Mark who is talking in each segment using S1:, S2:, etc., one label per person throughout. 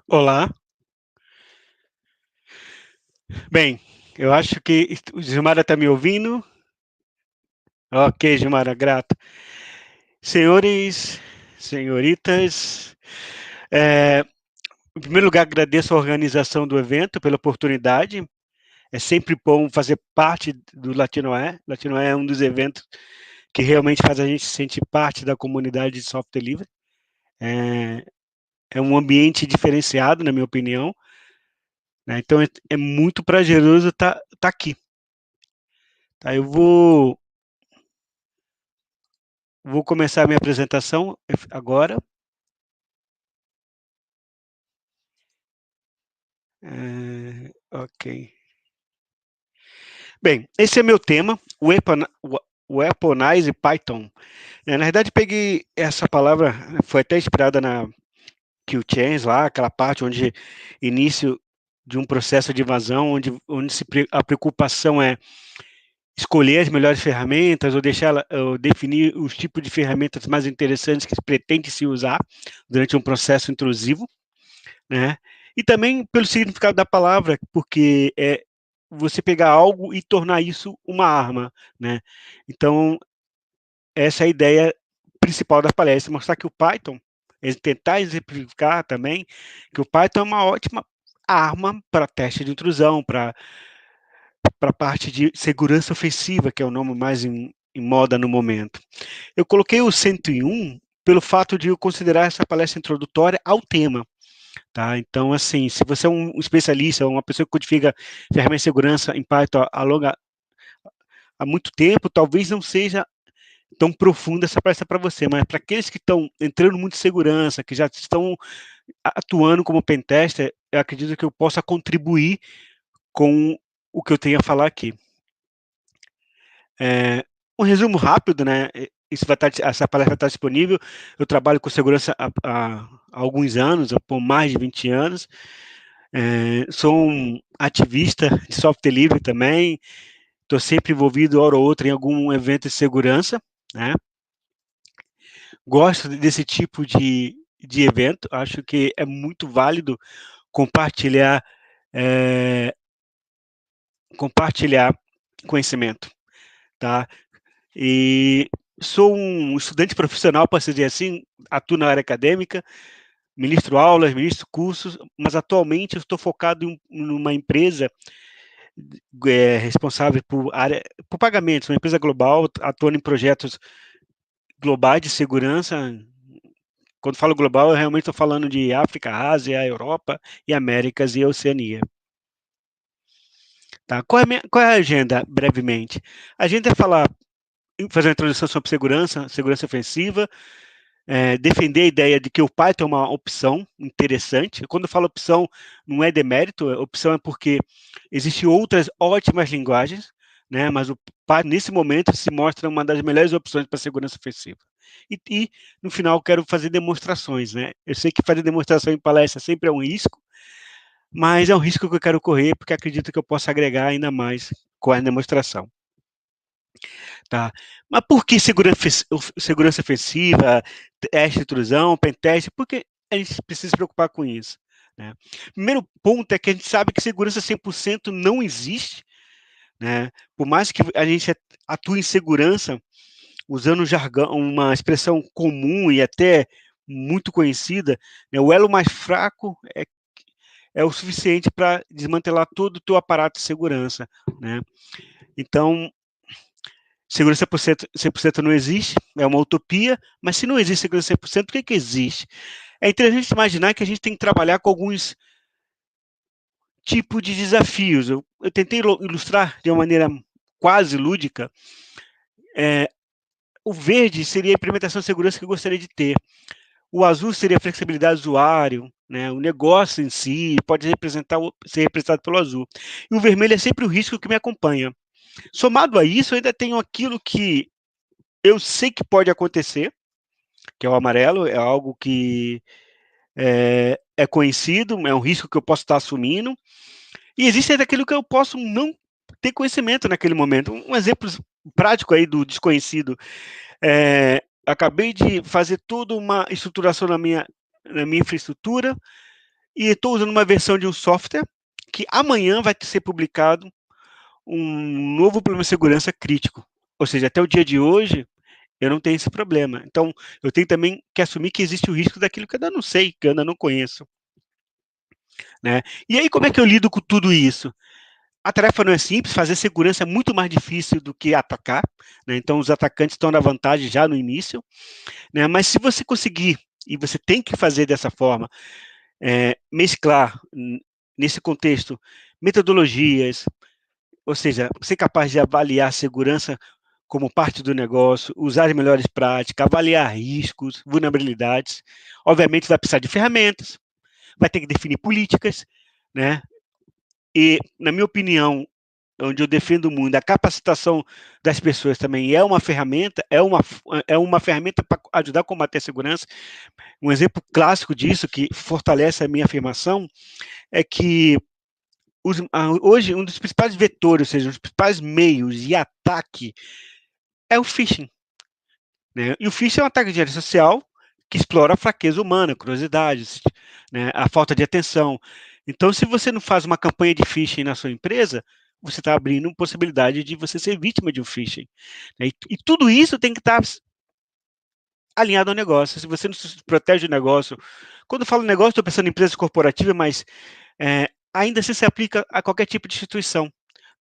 S1: Olá. Bem, eu acho que o Gilmara está me ouvindo. Ok, Gilmara, grato. Senhores, senhoritas, eh, em primeiro lugar, agradeço a organização do evento pela oportunidade. É sempre bom fazer parte do Latinoé. Latinoé é um dos eventos que realmente faz a gente se sentir parte da comunidade de software livre. É, é um ambiente diferenciado, na minha opinião, né? Então é muito prazeroso estar aqui. Tá, eu vou começar a minha apresentação agora. Ok. Bem, esse é meu tema, Weaponize Python. Na verdade, peguei essa palavra, foi até inspirada na QChains lá, aquela parte onde início de um processo de invasão, onde a preocupação é escolher as melhores ferramentas ou definir os tipos de ferramentas mais interessantes que pretende se usar durante um processo intrusivo, né? E também pelo significado da palavra, porque é você pegar algo e tornar isso uma arma, né? Então, essa é a ideia principal da palestra, mostrar que o Python, tentar exemplificar também que o Python é uma ótima arma para teste de intrusão, para a parte de segurança ofensiva, que é o nome mais em moda no momento. Eu coloquei o 101 pelo fato de eu considerar essa palestra introdutória ao tema. Tá? Então, assim, se você é um especialista, uma pessoa que codifica ferramentas de segurança em Python há muito tempo, talvez não seja tão profunda essa palestra para você, mas para aqueles que estão entrando muito em segurança, que já estão atuando como pentester, eu acredito que eu possa contribuir com o que eu tenho a falar aqui. Um resumo rápido, né? Essa palestra está disponível. Eu trabalho com segurança há alguns anos, por mais de 20 anos. Sou um ativista de software livre também. Estou sempre envolvido, hora ou outra, em algum evento de segurança, né? Gosto desse tipo de evento. Acho que é muito válido compartilhar, é, compartilhar conhecimento, tá? E sou um estudante profissional, posso dizer assim, atuo na área acadêmica, ministro aulas, ministro cursos, mas atualmente eu estou focado numa empresa responsável por pagamentos, uma empresa global, atuando em projetos globais de segurança. Quando falo global, eu realmente estou falando de África, Ásia, Europa e Américas e Oceania. Tá? Qual é a agenda, brevemente? A agenda é fazer uma introdução sobre segurança ofensiva, defender a ideia de que o Python é uma opção interessante. Quando eu falo opção, não é demérito, opção é porque existem outras ótimas linguagens, né, mas o Python, nesse momento, se mostra uma das melhores opções para segurança ofensiva. No final, quero fazer demonstrações. Né? Eu sei que fazer demonstração em palestra sempre é um risco, mas é um risco que eu quero correr, porque acredito que eu possa agregar ainda mais com a demonstração. Tá? Mas por que segurança ofensiva, teste de intrusão, pentest? Por que a gente precisa se preocupar com isso? Né? Primeiro ponto é que a gente sabe que segurança 100% não existe. Né? Por mais que a gente atue em segurança, usando um jargão, uma expressão comum e até muito conhecida, né? O elo mais fraco é o suficiente para desmantelar todo o teu aparato de segurança. Né? Então, segurança 100% não existe, é uma utopia, mas se não existe segurança 100%, o que existe? É interessante imaginar que a gente tem que trabalhar com alguns tipos de desafios. Eu tentei ilustrar de uma maneira quase lúdica. O verde seria a implementação de segurança que eu gostaria de ter. O azul seria a flexibilidade do usuário, né? O negócio em si pode ser representado pelo azul. E o vermelho é sempre o risco que me acompanha. Somado a isso, eu ainda tenho aquilo que eu sei que pode acontecer, que é o amarelo, é algo que é conhecido, é um risco que eu posso estar assumindo, e existe ainda aquilo que eu posso não ter conhecimento naquele momento. Um exemplo prático aí do desconhecido. Acabei de fazer toda uma estruturação na minha infraestrutura, e estou usando uma versão de um software que amanhã vai ser publicado um novo problema de segurança crítico. Ou seja, até o dia de hoje, eu não tenho esse problema. Então, eu tenho também que assumir que existe o risco daquilo que eu ainda não sei, que eu ainda não conheço. Né? E aí, como é que eu lido com tudo isso? A tarefa não é simples, fazer segurança é muito mais difícil do que atacar, né? Então os atacantes estão na vantagem já no início, né? Mas se você conseguir, e você tem que fazer dessa forma, mesclar nesse contexto metodologias, ou seja, ser capaz de avaliar a segurança como parte do negócio, usar as melhores práticas, avaliar riscos, vulnerabilidades. Obviamente vai precisar de ferramentas, vai ter que definir políticas, né? E, na minha opinião, onde eu defendo muito, a capacitação das pessoas também é uma ferramenta para ajudar a combater a segurança. Um exemplo clássico disso, que fortalece a minha afirmação, é que hoje um dos principais vetores, ou seja, um dos principais meios de ataque é o phishing. Né? E o phishing é um ataque de rede social que explora a fraqueza humana, curiosidades, né? A falta de atenção. Então, se você não faz uma campanha de phishing na sua empresa, você está abrindo possibilidade de você ser vítima de um phishing. Né? E tudo isso tem que estar alinhado ao negócio. Se você não se protege o negócio, quando eu falo negócio, estou pensando em empresa corporativa, mas ainda assim se aplica a qualquer tipo de instituição.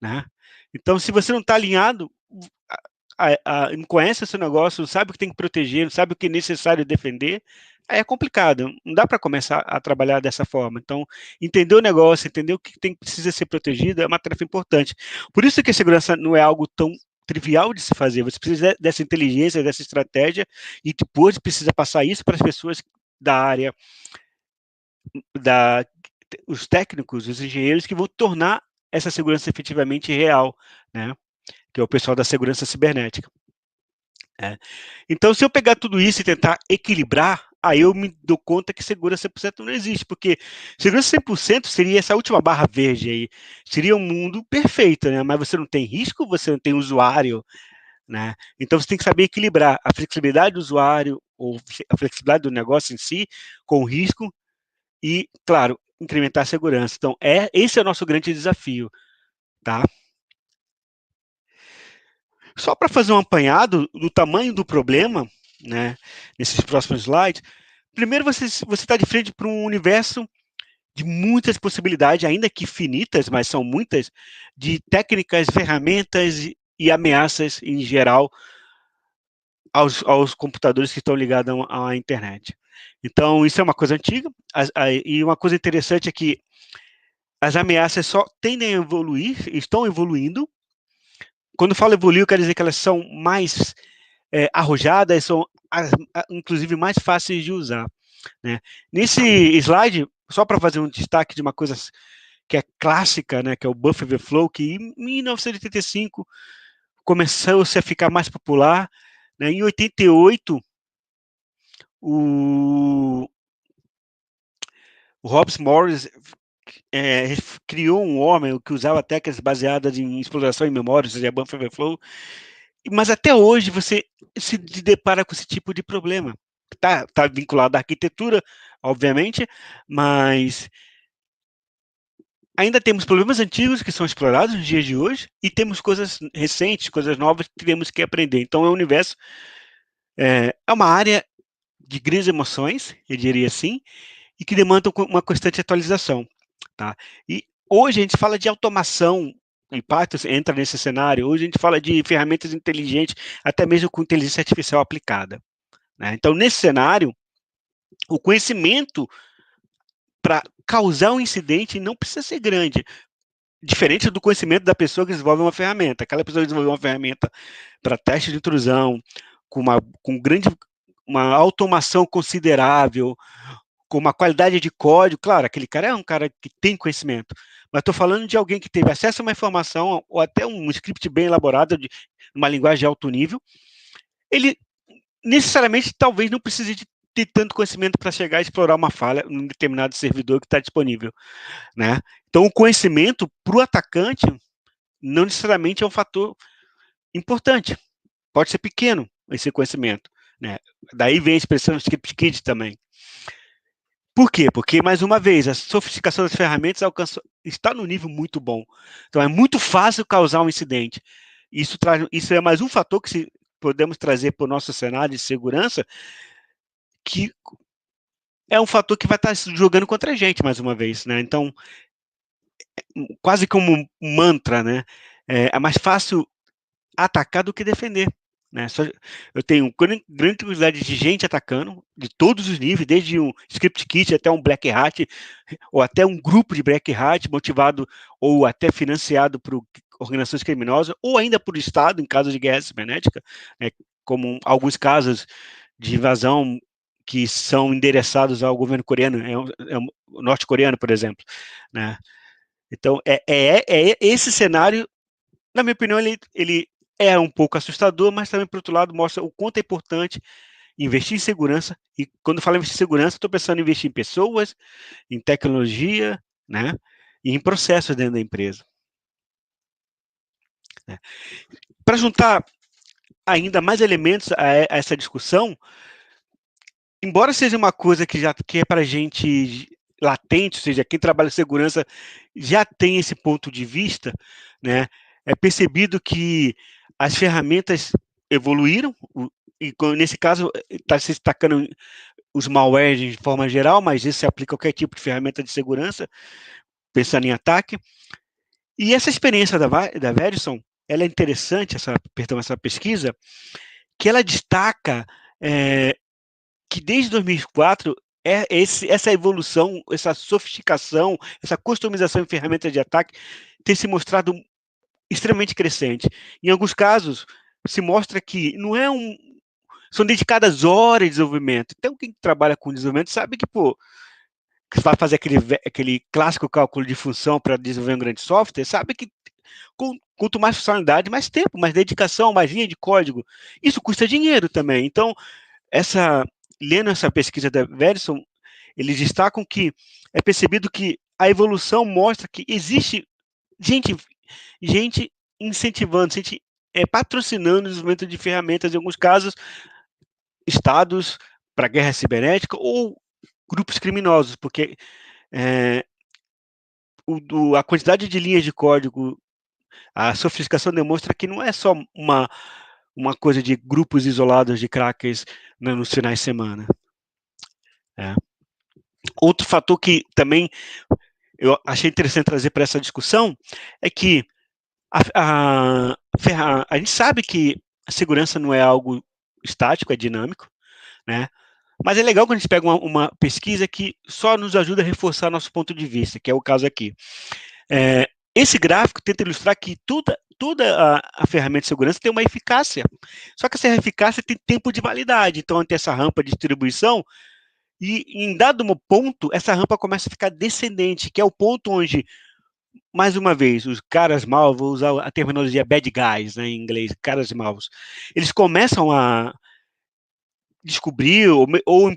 S1: Né? Então, se você não está alinhado, não conhece esse negócio, não sabe o que tem que proteger, não sabe o que é necessário defender, aí é complicado. Não dá para começar a trabalhar dessa forma. Então, entender o negócio, entender o que precisa ser protegido é uma tarefa importante. Por isso que a segurança não é algo tão trivial de se fazer. Você precisa dessa inteligência, dessa estratégia, e depois precisa passar isso para as pessoas da área, da, os técnicos, os engenheiros que vão tornar essa segurança efetivamente real, né? Que é o pessoal da segurança cibernética. Então, se eu pegar tudo isso e tentar equilibrar, aí eu me dou conta que segurança 100% não existe, porque segurança 100% seria essa última barra verde aí, seria um mundo perfeito, né? Mas você não tem risco, você não tem usuário, né? Então você tem que saber equilibrar a flexibilidade do usuário, ou a flexibilidade do negócio em si, com o risco e, claro, incrementar a segurança. Então, esse é o nosso grande desafio, tá? Só para fazer um apanhado do tamanho do problema, né, nesses próximos slides, primeiro você está de frente para um universo de muitas possibilidades, ainda que finitas, mas são muitas, de técnicas, ferramentas e ameaças em geral aos computadores que estão ligados à internet. Então, isso é uma coisa antiga, e uma coisa interessante é que as ameaças só tendem a evoluir, estão evoluindo. Quando eu falo evoluir, eu quero dizer que elas são mais arrojadas, são inclusive mais fáceis de usar. Né? Nesse slide, só para fazer um destaque de uma coisa que é clássica, né, que é o Buffer Overflow, que em 1985 começou-se a ficar mais popular. Né? Em 88, o Hobbes Morris criou um homem que usava técnicas baseadas em exploração em memória, ou seja, Buffer Overflow, mas até hoje você se depara com esse tipo de problema. Tá vinculado à arquitetura, obviamente, mas ainda temos problemas antigos que são explorados nos dias de hoje e temos coisas recentes, coisas novas que temos que aprender. Então, é um universo, é uma área de grandes emoções, eu diria assim, e que demandam uma constante atualização. Tá? E hoje a gente fala de automação, o impacto entra nesse cenário, hoje a gente fala de ferramentas inteligentes, até mesmo com inteligência artificial aplicada. Né? Então, nesse cenário, o conhecimento para causar um incidente não precisa ser grande, diferente do conhecimento da pessoa que desenvolve uma ferramenta. Aquela pessoa que desenvolveu uma ferramenta para teste de intrusão, uma automação considerável, com uma qualidade de código, claro, aquele cara é um cara que tem conhecimento, mas estou falando de alguém que teve acesso a uma informação ou até um script bem elaborado, de uma linguagem de alto nível, ele necessariamente talvez não precise de ter tanto conhecimento para chegar a explorar uma falha num determinado servidor que está disponível. Né? Então, o conhecimento para o atacante não necessariamente é um fator importante. Pode ser pequeno esse conhecimento. Né? Daí vem a expressão script kid também. Por quê? Porque, mais uma vez, a sofisticação das ferramentas está no nível muito bom. Então, é muito fácil causar um incidente. Isso é mais um fator que podemos trazer para o nosso cenário de segurança, que é um fator que vai estar jogando contra a gente, mais uma vez, né? Então, quase como um mantra, né? É mais fácil atacar do que defender. Né? Eu tenho grande quantidade de gente atacando, de todos os níveis, desde um script kit até um black hat, ou até um grupo de black hat motivado ou até financiado por organizações criminosas, ou ainda por Estado, em caso de guerra cibernética, né? Como alguns casos de invasão que são endereçados ao governo coreano, norte-coreano, por exemplo. Né? Então, esse cenário, na minha opinião, ele é um pouco assustador, mas também, por outro lado, mostra o quanto é importante investir em segurança. E quando eu falo em investir em segurança, estou pensando em investir em pessoas, em tecnologia, né? E em processos dentro da empresa. Né? Para juntar ainda mais elementos a essa discussão, embora seja uma coisa que é para a gente latente, ou seja, quem trabalha em segurança já tem esse ponto de vista, né? É percebido que as ferramentas evoluíram, e nesse caso está se destacando os malwares de forma geral, mas isso se aplica a qualquer tipo de ferramenta de segurança, pensando em ataque. E essa experiência da Veriston, ela é interessante, essa pesquisa, que ela destaca que desde 2004 essa evolução, essa sofisticação, essa customização em ferramentas de ataque tem se mostrado extremamente crescente. Em alguns casos, se mostra que não é são dedicadas horas de desenvolvimento. Então, quem trabalha com desenvolvimento sabe que, pô, que vai fazer aquele clássico cálculo de função para desenvolver um grande software, sabe que quanto mais funcionalidade, mais tempo, mais dedicação, mais linha de código. Isso custa dinheiro também. Então, lendo essa pesquisa da Veriston, eles destacam que é percebido que a evolução mostra que existe gente incentivando, gente patrocinando o desenvolvimento de ferramentas, em alguns casos, estados para guerra cibernética ou grupos criminosos, porque a quantidade de linhas de código, a sofisticação demonstra que não é só uma coisa de grupos isolados de crackers nos finais de semana. Outro fator que também eu achei interessante trazer para essa discussão é que a gente sabe que a segurança não é algo estático, é dinâmico, né? Mas é legal quando a gente pega uma pesquisa que só nos ajuda a reforçar nosso ponto de vista, que é o caso aqui. Esse gráfico tenta ilustrar que toda a ferramenta de segurança tem uma eficácia, só que essa eficácia tem tempo de validade. Então, tem essa rampa de distribuição e, em dado ponto, essa rampa começa a ficar descendente, que é o ponto onde, mais uma vez, os caras maus, vou usar a terminologia bad guys, né, em inglês, caras maus, eles começam a descobrir ou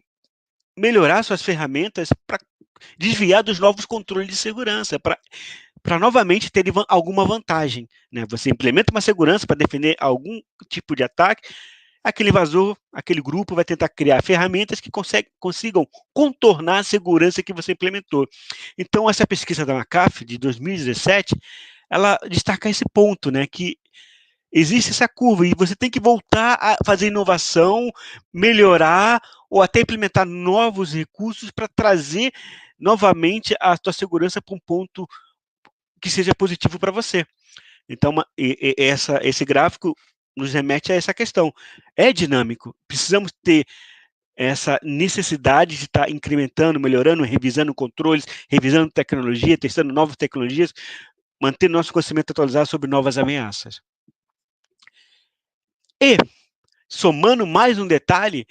S1: melhorar suas ferramentas para desviar dos novos controles de segurança, para novamente ter alguma vantagem. Né? Você implementa uma segurança para defender algum tipo de ataque, aquele invasor, aquele grupo vai tentar criar ferramentas que consigam contornar a segurança que você implementou. Então, essa pesquisa da McAfee, de 2017, ela destaca esse ponto, né, que existe essa curva e você tem que voltar a fazer inovação, melhorar ou até implementar novos recursos para trazer novamente a tua segurança para um ponto que seja positivo para você. Então, esse gráfico nos remete a essa questão. É dinâmico, precisamos ter essa necessidade de estar incrementando, melhorando, revisando controles, revisando tecnologia, testando novas tecnologias, mantendo nosso conhecimento atualizado sobre novas ameaças. E, somando mais um detalhe,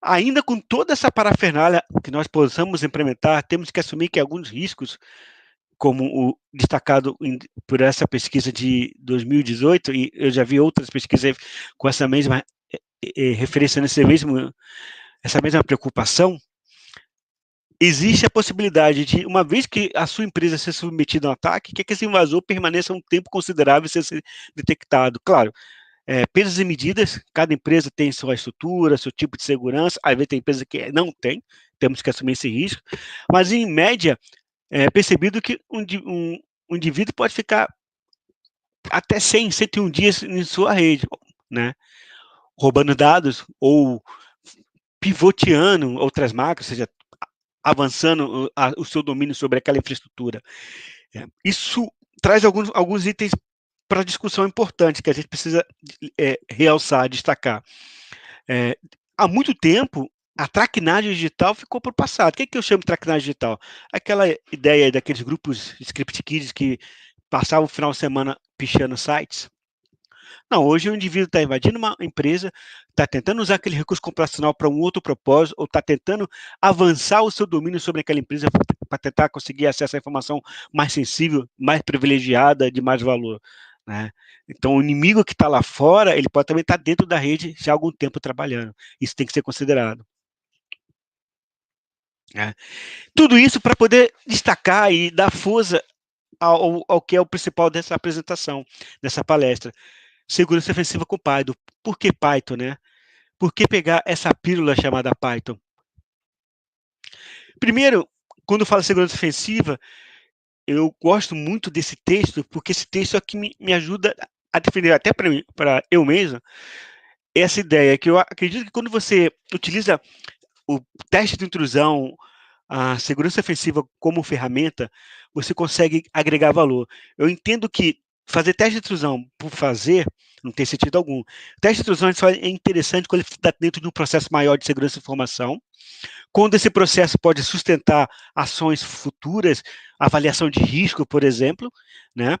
S1: ainda com toda essa parafernália que nós possamos implementar, temos que assumir que alguns riscos, como o destacado por essa pesquisa de 2018, e eu já vi outras pesquisas com essa mesma referência essa mesma preocupação, existe a possibilidade de, uma vez que a sua empresa seja submetida a um ataque, que esse invasor permaneça um tempo considerável sem ser detectado. Claro, pesos e medidas, cada empresa tem sua estrutura, seu tipo de segurança, às vezes tem empresa que não tem, temos que assumir esse risco, mas em média, é percebido que um indivíduo pode ficar até 100, 101 dias em sua rede, né? Roubando dados ou pivoteando outras máquinas, ou seja, avançando o seu domínio sobre aquela infraestrutura. Isso traz alguns itens para discussão importante que a gente precisa realçar, destacar. Há muito tempo, a traquinagem digital ficou para o passado. O que eu chamo de traquinagem digital? Aquela ideia daqueles grupos script kids que passavam o final de semana pichando sites. Não, hoje o indivíduo está invadindo uma empresa, está tentando usar aquele recurso computacional para um outro propósito, ou está tentando avançar o seu domínio sobre aquela empresa para tentar conseguir acesso à informação mais sensível, mais privilegiada, de mais valor, né? Então, o inimigo que está lá fora, ele pode também estar dentro da rede já há algum tempo trabalhando. Isso tem que ser considerado, né? Tudo isso para poder destacar e dar força ao que é o principal dessa apresentação, dessa palestra. Segurança ofensiva com Python. Por que Python, né? Por que pegar essa pílula chamada Python? Primeiro, quando falo segurança ofensiva, eu gosto muito desse texto, porque esse texto é que me ajuda a defender, até para eu mesmo, essa ideia, que eu acredito que quando você utiliza o teste de intrusão, a segurança ofensiva como ferramenta, você consegue agregar valor. Eu entendo que fazer teste de intrusão por fazer não tem sentido algum. Teste de intrusão só é interessante quando ele está dentro de um processo maior de segurança de informação, quando esse processo pode sustentar ações futuras, avaliação de risco, por exemplo, né?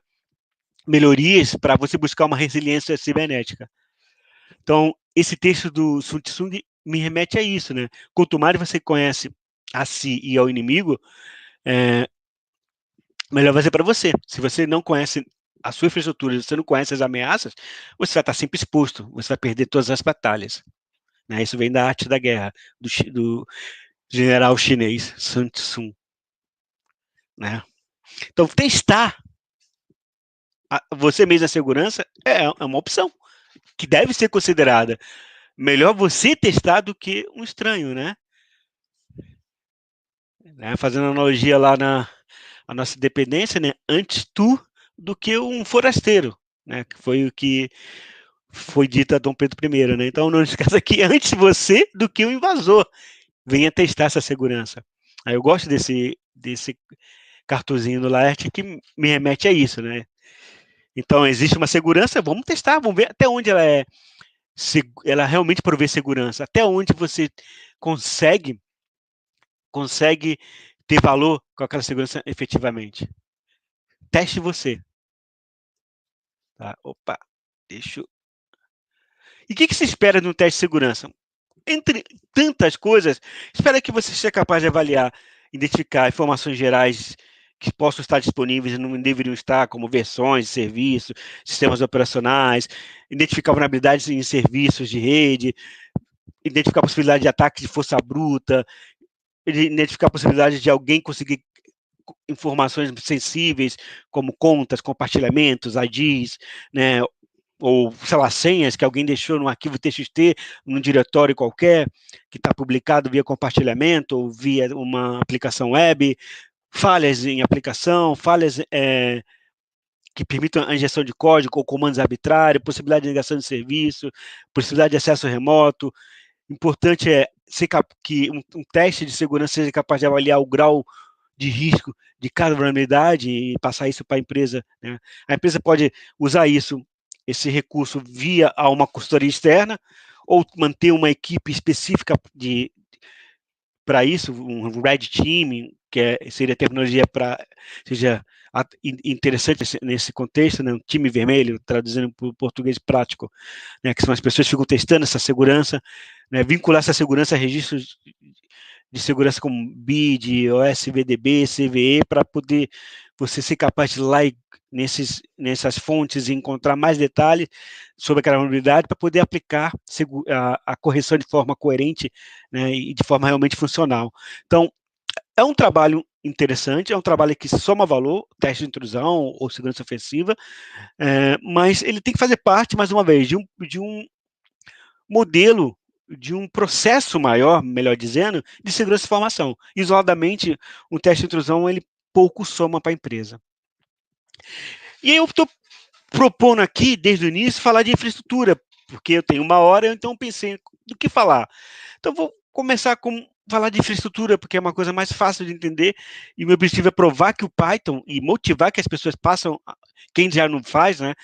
S1: Melhorias para você buscar uma resiliência cibernética. Então, esse texto do Sun Tzu me remete a isso, né? Quanto mais você conhece a si e ao inimigo, melhor vai ser para você. Se você não conhece a sua infraestrutura, se você não conhece as ameaças, você vai estar sempre exposto, você vai perder todas as batalhas, né? Isso vem da arte da guerra, do general chinês Sun Tzu, né? Então, testar você mesmo a segurança é uma opção que deve ser considerada. Melhor você testar do que um estranho, né? Fazendo analogia lá na nossa independência, né? Antes tu do que um forasteiro, né? Que foi o que foi dito a Dom Pedro I, né? Então, não esqueça aqui, antes você do que o invasor. Venha testar essa segurança. Aí eu gosto desse cartuzinho do Laerte que me remete a isso, né? Então, existe uma segurança, vamos testar, vamos ver até onde ela realmente provê segurança, até onde você consegue ter valor com aquela segurança efetivamente. Teste você. Tá? Opa, deixa eu... E o que se espera de um teste de segurança? Entre tantas coisas, espera que você seja capaz de avaliar, identificar informações gerais que possam estar disponíveis e não deveriam estar, como versões de serviço, sistemas operacionais, identificar vulnerabilidades em serviços de rede, identificar a possibilidade de ataque de força bruta, identificar a possibilidade de alguém conseguir informações sensíveis, como contas, compartilhamentos, IDs, né, ou, sei lá, senhas que alguém deixou no arquivo TXT, num diretório qualquer, que está publicado via compartilhamento ou via uma aplicação web, falhas em aplicação, falhas que permitam a injeção de código ou comandos arbitrários, possibilidade de negação de serviço, possibilidade de acesso remoto. Importante é que um teste de segurança seja capaz de avaliar o grau de risco de cada vulnerabilidade e passar isso para a empresa, né? A empresa pode usar esse recurso via a uma consultoria externa ou manter uma equipe específica para isso, um Red Team, que seria a tecnologia seja interessante nesse contexto, né? Um time vermelho, traduzindo para o português prático, né? Que são as pessoas que ficam testando essa segurança, né? Vincular essa segurança a registros de segurança como BID, OSVDB, CVE, para poder você ser capaz de ir lá nessas fontes e encontrar mais detalhes sobre aquela vulnerabilidade para poder aplicar a correção de forma coerente, né, e de forma realmente funcional. Então, é um trabalho interessante, é um trabalho que soma valor, teste de intrusão ou segurança ofensiva, mas ele tem que fazer parte, mais uma vez, de um modelo, de um processo maior, melhor dizendo, de segurança de informação. Isoladamente, um teste de intrusão, ele pouco soma para a empresa. E aí eu estou propondo aqui, desde o início, falar de infraestrutura, porque eu tenho 1 hora, então pensei do que falar. Então vou começar com falar de infraestrutura, porque é uma coisa mais fácil de entender, e o meu objetivo é provar que o Python e motivar que as pessoas passam, quem já não faz, né,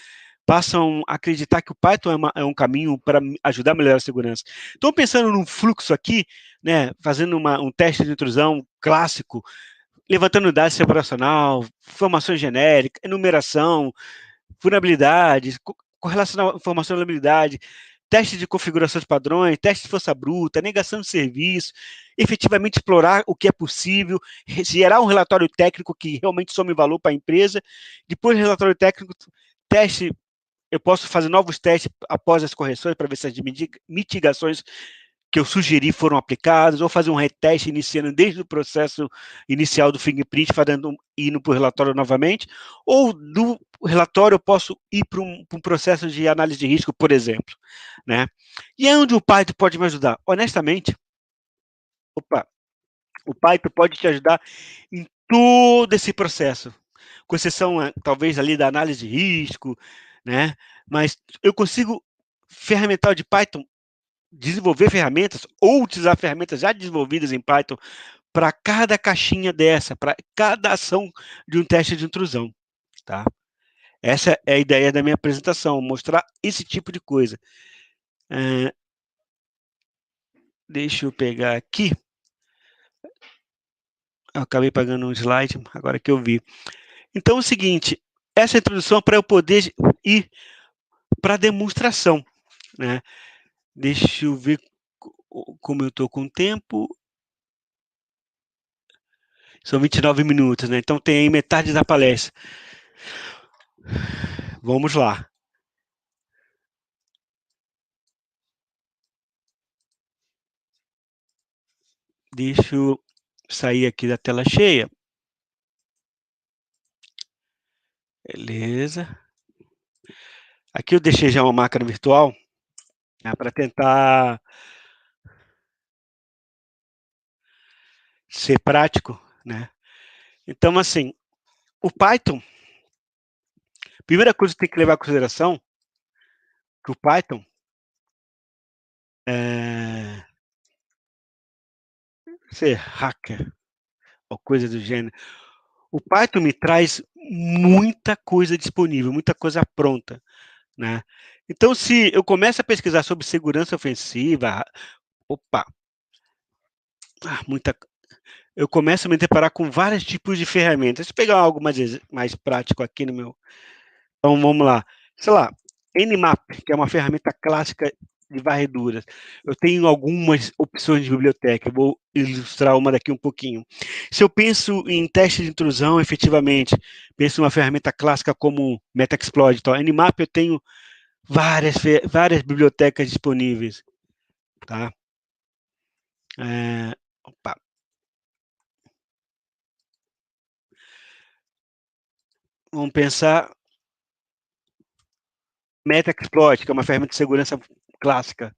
S1: passam a acreditar que o Python é um caminho para ajudar a melhorar a segurança. Estou pensando num fluxo aqui, né, fazendo um teste de intrusão clássico, levantando dados operacional, informações genéricas, enumeração, vulnerabilidades, correlacionar informação e vulnerabilidade, teste de configuração de padrões, teste de força bruta, negação de serviço, efetivamente explorar o que é possível, gerar um relatório técnico que realmente some valor para a empresa, depois do relatório técnico, teste, eu posso fazer novos testes após as correções para ver se as mitigações que eu sugeri foram aplicadas, ou fazer um reteste iniciando desde o processo inicial do fingerprint, indo para o relatório novamente, ou do relatório eu posso ir para um processo de análise de risco, por exemplo. Né? E é onde o Python pode me ajudar? Honestamente, o Python pode te ajudar em todo esse processo, com exceção, talvez, ali da análise de risco, né? Mas eu consigo, ferramental de Python, desenvolver ferramentas ou utilizar ferramentas já desenvolvidas em Python para cada caixinha dessa, para cada ação de um teste de intrusão, tá? Essa é a ideia da minha apresentação, mostrar esse tipo de coisa. Deixa eu pegar aqui. Eu acabei pagando um slide, agora que eu vi. Então é o seguinte, essa introdução é para eu poder ir para a demonstração, né? Deixa eu ver como eu estou com o tempo. São 29 minutos, né? Então tem aí metade da palestra. Vamos lá. Deixa eu sair aqui da tela cheia. Beleza. Aqui eu deixei já uma máquina virtual, né, para tentar ser prático, né? Então, assim, o Python, primeira coisa que tem que levar em consideração, que o Python ser hacker ou coisa do gênero, o Python me traz muita coisa disponível, muita coisa pronta, né? Então, se eu começo a pesquisar sobre segurança ofensiva, opa, eu começo a me deparar com vários tipos de ferramentas. Deixa eu pegar algo mais prático aqui no meu. Então, vamos lá. Sei lá, Nmap, que é uma ferramenta clássica de varreduras. Eu tenho algumas opções de biblioteca, eu vou ilustrar uma daqui um pouquinho. Se eu penso em teste de intrusão, efetivamente, penso em uma ferramenta clássica como Metaxploit. Então, Nmap eu tenho várias bibliotecas disponíveis. Tá? Opa. Vamos pensar Metaxploit, que é uma ferramenta de segurança clássica.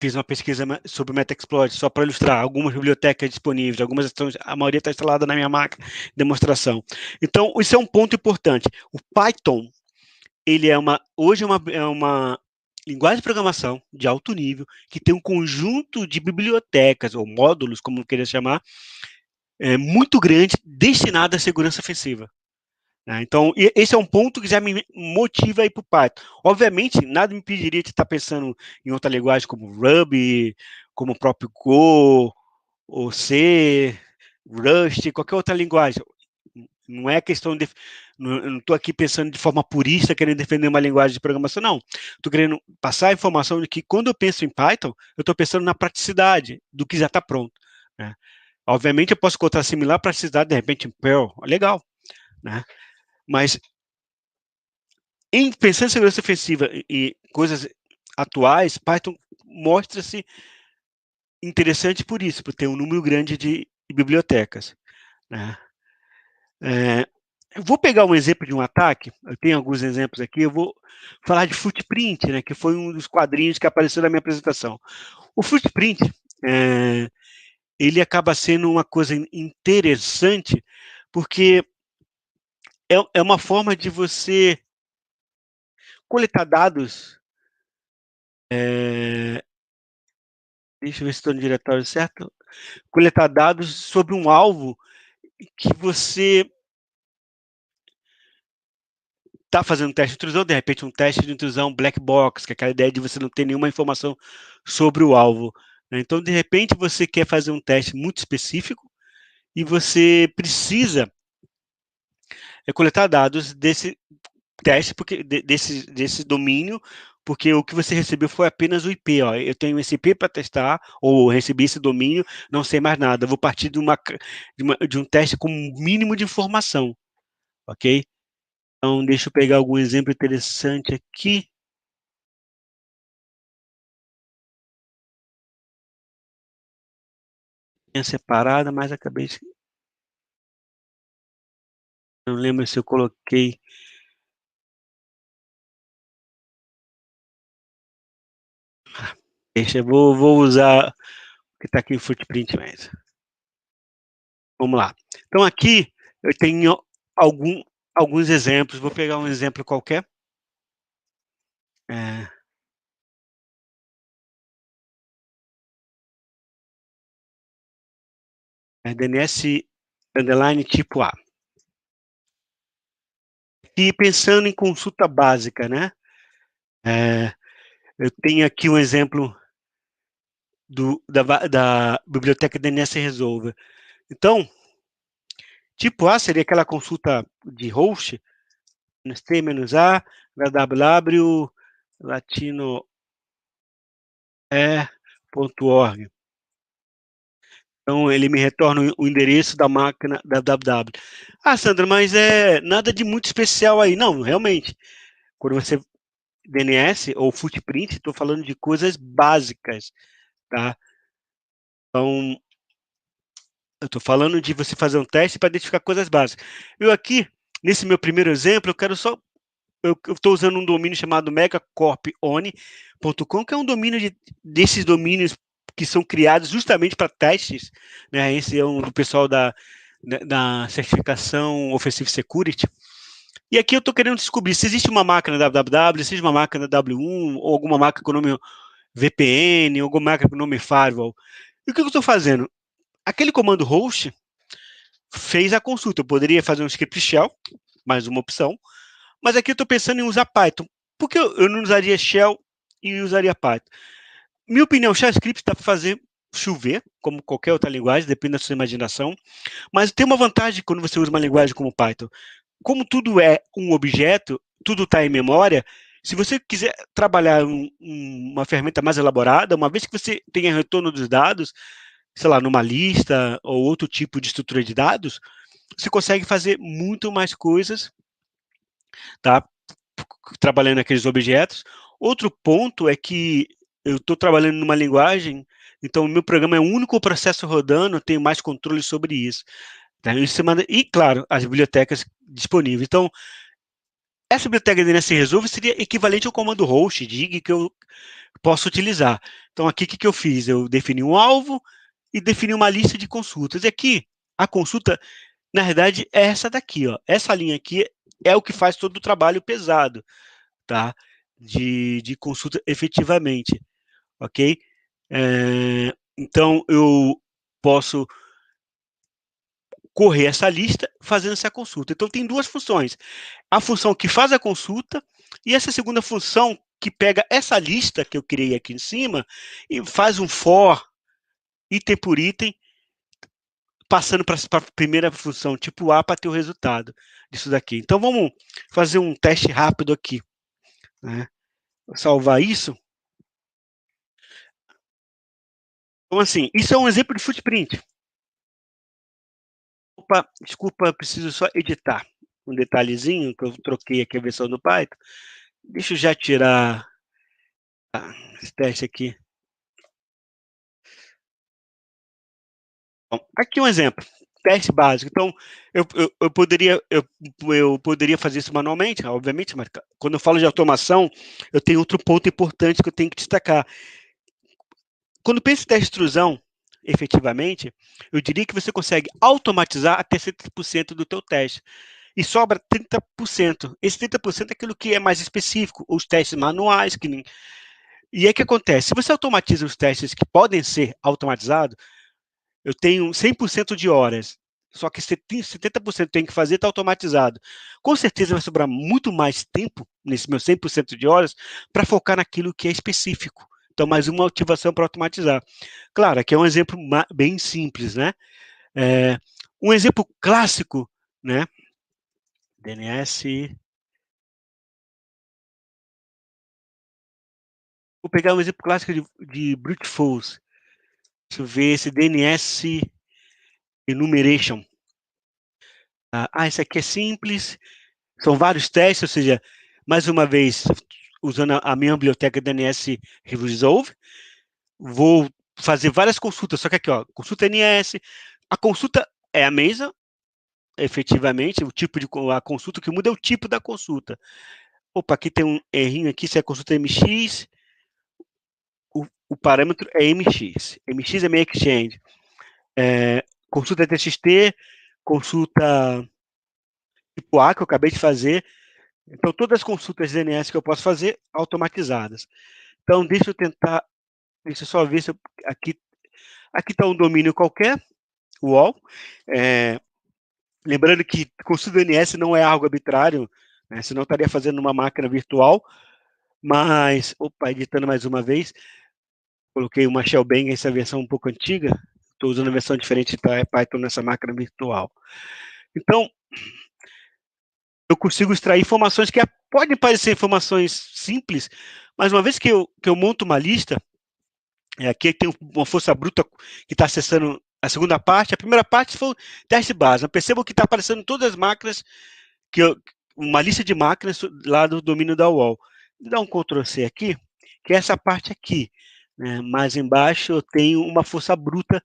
S1: Fiz uma pesquisa sobre Metaxploit, só para ilustrar algumas bibliotecas disponíveis, algumas estão, a maioria está instalada na minha máquina, demonstração. Então, isso é um ponto importante. O Python, ele hoje é uma linguagem de programação de alto nível, que tem um conjunto de bibliotecas, ou módulos, como queira chamar, muito grande, destinado à segurança ofensiva. Então, esse é um ponto que já me motiva a ir para o Python. Obviamente, nada me impediria de estar pensando em outra linguagem como Ruby, como o próprio Go, ou C, Rust, qualquer outra linguagem. Não é questão de. Não estou aqui pensando de forma purista, querendo defender uma linguagem de programação, não. Estou querendo passar a informação de que quando eu penso em Python, eu estou pensando na praticidade do que já está pronto. Né? Obviamente, eu posso encontrar similar praticidade, de repente, em Perl. Legal. Né? Mas, pensando em segurança ofensiva e coisas atuais, Python mostra-se interessante por isso, por ter um número grande de bibliotecas, né? Eu vou pegar um exemplo de um ataque, eu tenho alguns exemplos aqui, eu vou falar de Footprint, né, que foi um dos quadrinhos que apareceu na minha apresentação. O Footprint, é, ele acaba sendo uma coisa interessante, porque é uma forma de você coletar dados, deixa eu ver se estou no diretório certo, coletar dados sobre um alvo que você está fazendo um teste de intrusão, de repente um teste de intrusão black box, que é aquela ideia de você não ter nenhuma informação sobre o alvo, né? Então, de repente, você quer fazer um teste muito específico e você precisa coletar dados desse teste, porque desse domínio, porque o que você recebeu foi apenas o IP. Ó. Eu tenho esse IP para testar, ou recebi esse domínio, não sei mais nada. Eu vou partir de um teste com um mínimo de informação, ok? Então, deixa eu pegar algum exemplo interessante aqui. Tinha separada, mas acabei de... Não lembro se eu coloquei. Deixa, eu vou usar o que está aqui em Footprint mesmo. Vamos lá. Então, aqui eu tenho alguns exemplos. Vou pegar um exemplo qualquer. É, DNS underline tipo A. E pensando em consulta básica, né? É, eu tenho aqui um exemplo da biblioteca DNS Resolver. Então, tipo A seria aquela consulta de host, -t-a, www, latino.org. Então, ele me retorna o endereço da máquina da www. Ah, Sandra, mas é nada de muito especial aí. Não, realmente. Quando você DNS ou footprint, estou falando de coisas básicas, tá? Então, eu estou falando de você fazer um teste para identificar coisas básicas. Eu aqui, nesse meu primeiro exemplo, eu quero só... Eu estou usando um domínio chamado megacorpone.com, que é um domínio desses domínios que são criados justamente para testes, né? Esse é um do pessoal da certificação Offensive Security. E aqui eu estou querendo descobrir se existe uma máquina www, se existe uma máquina W1, ou alguma máquina com nome VPN, ou alguma máquina com nome firewall. E o que eu estou fazendo? Aquele comando host fez a consulta. Eu poderia fazer um script shell, mais uma opção, mas aqui eu estou pensando em usar Python. Por que eu não usaria shell e usaria Python? Minha opinião, Shell Script dá para fazer chover, como qualquer outra linguagem, depende da sua imaginação, mas tem uma vantagem quando você usa uma linguagem como Python. Como tudo é um objeto, tudo está em memória, se você quiser trabalhar uma ferramenta mais elaborada, uma vez que você tenha retorno dos dados, sei lá, numa lista ou outro tipo de estrutura de dados, você consegue fazer muito mais coisas, tá? Trabalhando aqueles objetos. Outro ponto é que eu estou trabalhando numa linguagem, então o meu programa é o único processo rodando, eu tenho mais controle sobre isso. Tá? E, claro, as bibliotecas disponíveis. Então, essa biblioteca de DNS Resolve seria equivalente ao comando host, dig, que eu posso utilizar. Então, aqui, o que eu fiz? Eu defini um alvo e defini uma lista de consultas. E aqui, a consulta, na verdade, é essa daqui. Ó. Essa linha aqui é o que faz todo o trabalho pesado, tá? De consulta efetivamente, ok? Então, eu posso correr essa lista fazendo essa consulta. Então, tem duas funções. A função que faz a consulta e essa segunda função que pega essa lista que eu criei aqui em cima e faz um for, item por item, passando para a primeira função, tipo A, para ter o resultado disso daqui. Então, vamos fazer um teste rápido aqui. Né? Vou salvar isso. Então, assim, isso é um exemplo de footprint. Opa, desculpa, preciso só editar um detalhezinho, que eu troquei aqui a versão do Python. Deixa eu já tirar esse teste aqui. Bom, aqui um exemplo, teste básico. Então, eu poderia fazer isso manualmente, obviamente, mas quando eu falo de automação, eu tenho outro ponto importante que eu tenho que destacar. Quando penso em teste de extrusão, efetivamente, eu diria que você consegue automatizar até 70% do teu teste. E sobra 30%. Esse 30% é aquilo que é mais específico, os testes manuais. E aí o que acontece? Se você automatiza os testes que podem ser automatizados, eu tenho 100% de horas, só que 70% tem que fazer, está automatizado. Com certeza vai sobrar muito mais tempo, nesse meu 100% de horas, para focar naquilo que é específico. Então, mais uma ativação para automatizar. Claro, aqui é um exemplo bem simples, né? É, um exemplo clássico, né? DNS. Vou pegar um exemplo clássico de brute force. Deixa eu ver esse DNS enumeration. Esse aqui é simples. São vários testes, ou seja, mais uma vez, usando a minha biblioteca DNS Resolve, vou fazer várias consultas, só que aqui, ó, consulta NS, a consulta é a mesma, efetivamente, o tipo de a consulta que muda é o tipo da consulta. Opa, aqui tem um errinho aqui, se é consulta MX, o parâmetro é MX. MX é meio exchange. Consulta TXT, consulta tipo A, que eu acabei de fazer. Então, todas as consultas DNS que eu posso fazer, automatizadas. Então, deixa eu só ver se aqui está um domínio qualquer, UOL. É, lembrando que consulta DNS não é algo arbitrário, né, senão eu estaria fazendo uma máquina virtual, mas, opa, editando mais uma vez, coloquei uma Shell Bang, essa versão um pouco antiga, estou usando a versão diferente de Python nessa máquina virtual. Então, eu consigo extrair informações que podem parecer informações simples, mas uma vez que eu monto uma lista, aqui tem uma força bruta que está acessando a segunda parte. A primeira parte foi o teste base. Percebam que está aparecendo todas as máquinas, uma lista de máquinas lá do domínio da UOL. Vou dar um Ctrl C aqui, que é essa parte aqui. Né? Mais embaixo eu tenho uma força bruta,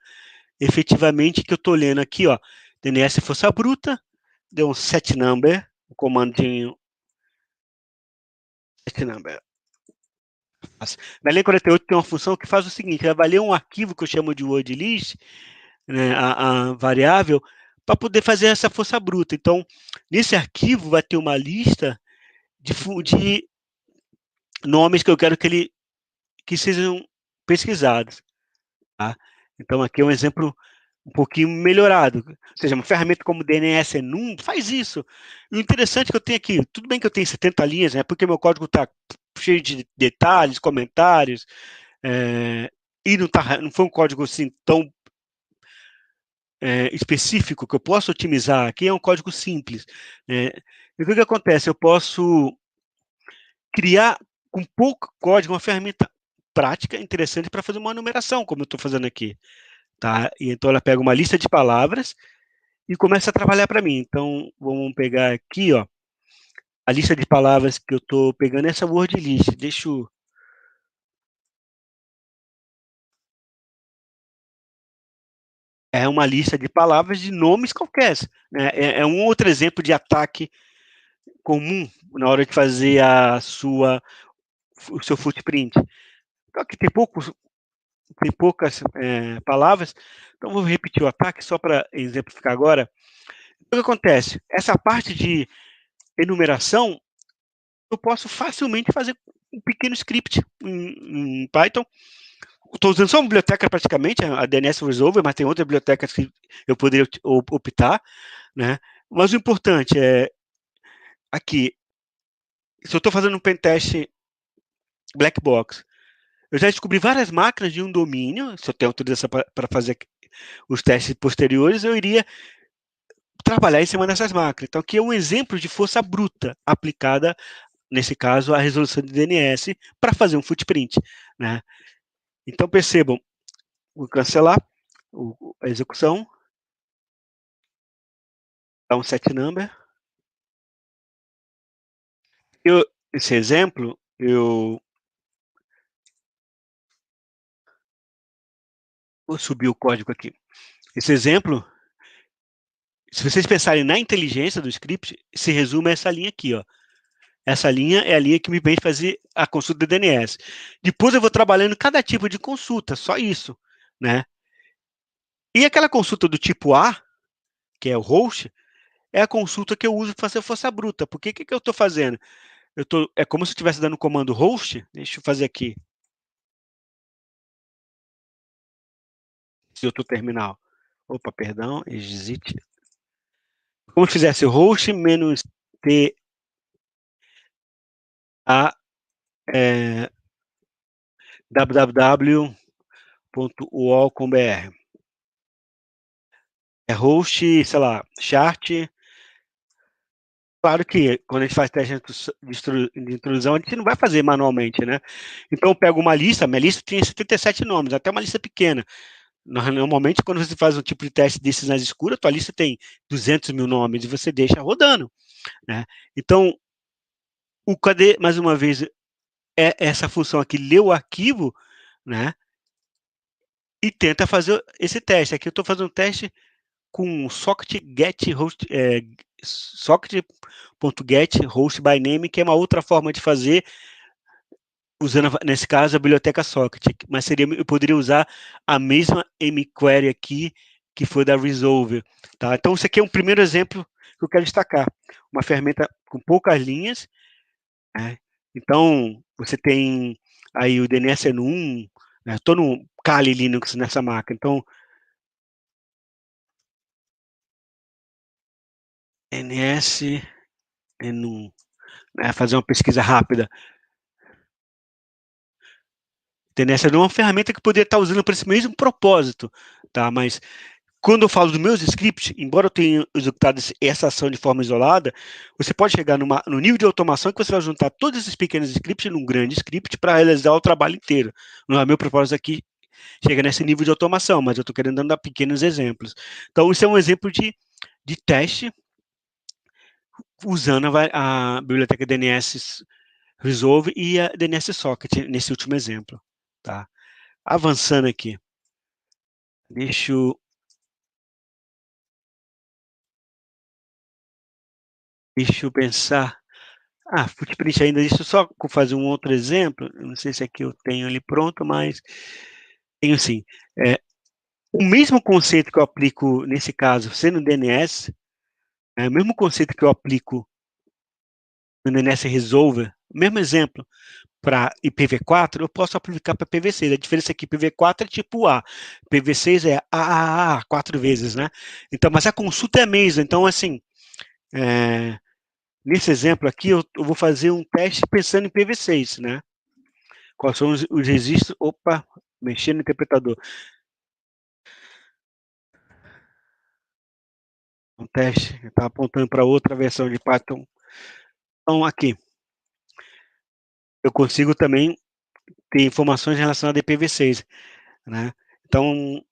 S1: efetivamente, que eu estou lendo aqui. Ó, DNS força bruta, deu um set number, o comandinho set number. Na Lei 48 tem uma função que faz o seguinte: avalia um arquivo que eu chamo de word list, né, a variável, para poder fazer essa força bruta. Então, nesse arquivo vai ter uma lista de nomes que eu quero que sejam pesquisados. Tá? Então, aqui é um exemplo um pouquinho melhorado. Ou seja, uma ferramenta como DNS Enum faz isso. E o interessante que eu tenho aqui, tudo bem que eu tenho 70 linhas, né, porque meu código está cheio de detalhes, comentários, e não foi um código assim tão específico que eu posso otimizar. Aqui é um código simples. E o que acontece? Eu posso criar com pouco código uma ferramenta prática interessante para fazer uma numeração, como eu estou fazendo aqui. Tá? E então ela pega uma lista de palavras e começa a trabalhar para mim. Então vamos pegar aqui, ó, a lista de palavras que eu estou pegando essa word list. Deixa eu é uma lista de palavras de nomes qualquer. Né? É um outro exemplo de ataque comum na hora de fazer o seu footprint. Então, aqui tem poucas palavras, então vou repetir o ataque só para exemplificar agora. O que acontece? Essa parte de enumeração, eu posso facilmente fazer um pequeno script em Python. Estou usando só uma biblioteca praticamente, a DNS Resolver, mas tem outras bibliotecas que eu poderia optar, né? Mas o importante é aqui, se eu estou fazendo um pentest black box, eu já descobri várias máquinas de um domínio, se eu tenho autorização para fazer os testes posteriores, eu iria trabalhar em cima dessas máquinas. Então, aqui é um exemplo de força bruta aplicada, nesse caso, à resolução de DNS para fazer um footprint. Né? Então, percebam, vou cancelar a execução, dá um set number. Esse exemplo, eu vou subir o código aqui. Esse exemplo, se vocês pensarem na inteligência do script, se resume a essa linha aqui, ó. Essa linha é a linha que me permite fazer a consulta do DNS. Depois eu vou trabalhando cada tipo de consulta, só isso, né? E aquela consulta do tipo A, que é o host, é a consulta que eu uso para fazer força bruta. Porque o que eu estou fazendo? É como se eu estivesse dando o comando host. Deixa eu fazer aqui. Se eu estou terminal. Opa, perdão, exit. Como se fizesse host menos T A www.uol.br. É host, sei lá, chart. Claro que quando a gente faz teste de intrusão, a gente não vai fazer manualmente, né? Então eu pego uma lista, minha lista tem 77 nomes, até uma lista pequena. Normalmente, quando você faz um tipo de teste desses nas escuras, tua lista tem 200 mil nomes e você deixa rodando, né? Então, o KD, mais uma vez, é essa função aqui, lê o arquivo, né? E tenta fazer esse teste. Aqui eu estou fazendo um teste com socket get host, socket.get host by name, que é uma outra forma de fazer, usando, nesse caso, a biblioteca socket, mas eu poderia usar a mesma mQuery aqui, que foi da Resolver. Tá? Então, isso aqui é um primeiro exemplo que eu quero destacar. Uma ferramenta com poucas linhas, né? Então, você tem aí o DNS Enum, né? Estou no Kali Linux nessa máquina, então, DNS Enum, né? Fazer uma pesquisa rápida. DNS Enum é uma ferramenta que poderia estar usando para esse mesmo propósito, tá? Mas quando eu falo dos meus scripts, embora eu tenha executado essa ação de forma isolada, você pode chegar no nível de automação que você vai juntar todos esses pequenos scripts num grande script para realizar o trabalho inteiro. Não é meu propósito aqui chega nesse nível de automação, mas eu estou querendo dar pequenos exemplos. Então, isso é um exemplo de teste usando a biblioteca DNS Resolve e a DNS Socket, nesse último exemplo. Tá? Avançando aqui. Deixa eu pensar. Footprint ainda, deixa eu só fazer um outro exemplo. Eu não sei se aqui eu tenho ele pronto, mas tenho sim. O mesmo conceito que eu aplico nesse caso, sendo DNS, o mesmo conceito que eu aplico no DNS Resolver, o mesmo exemplo para IPv4, eu posso aplicar para PV6. A diferença é que IPv4 é tipo A, PV6 é AAA, 4 vezes, né? Então, mas a consulta é a mesma. Então, assim, nesse exemplo aqui, eu vou fazer um teste pensando em PV6, né? Quais são os registros? Opa, mexer no interpretador. Um teste, está apontando para outra versão de Python. Então, aqui, eu consigo também ter informações relacionadas a IPv6, né? Então,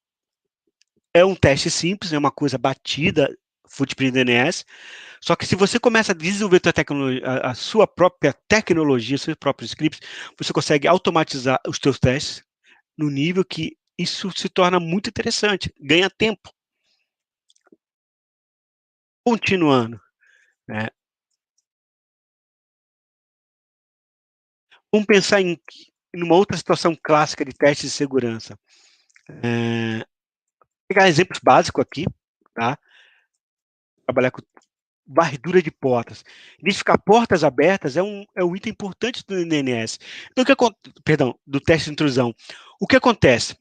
S1: é um teste simples, é uma coisa batida, Footprint DNS, só que se você começa a desenvolver a sua própria tecnologia, seus próprios scripts, você consegue automatizar os seus testes no nível que isso se torna muito interessante, ganha tempo. Continuando, né? Vamos pensar em uma outra situação clássica de teste de segurança. Pegar exemplos básicos aqui, tá? Trabalhar com varredura de portas. Identificar portas abertas é um item importante do DNS. Então, perdão, do teste de intrusão. O que acontece?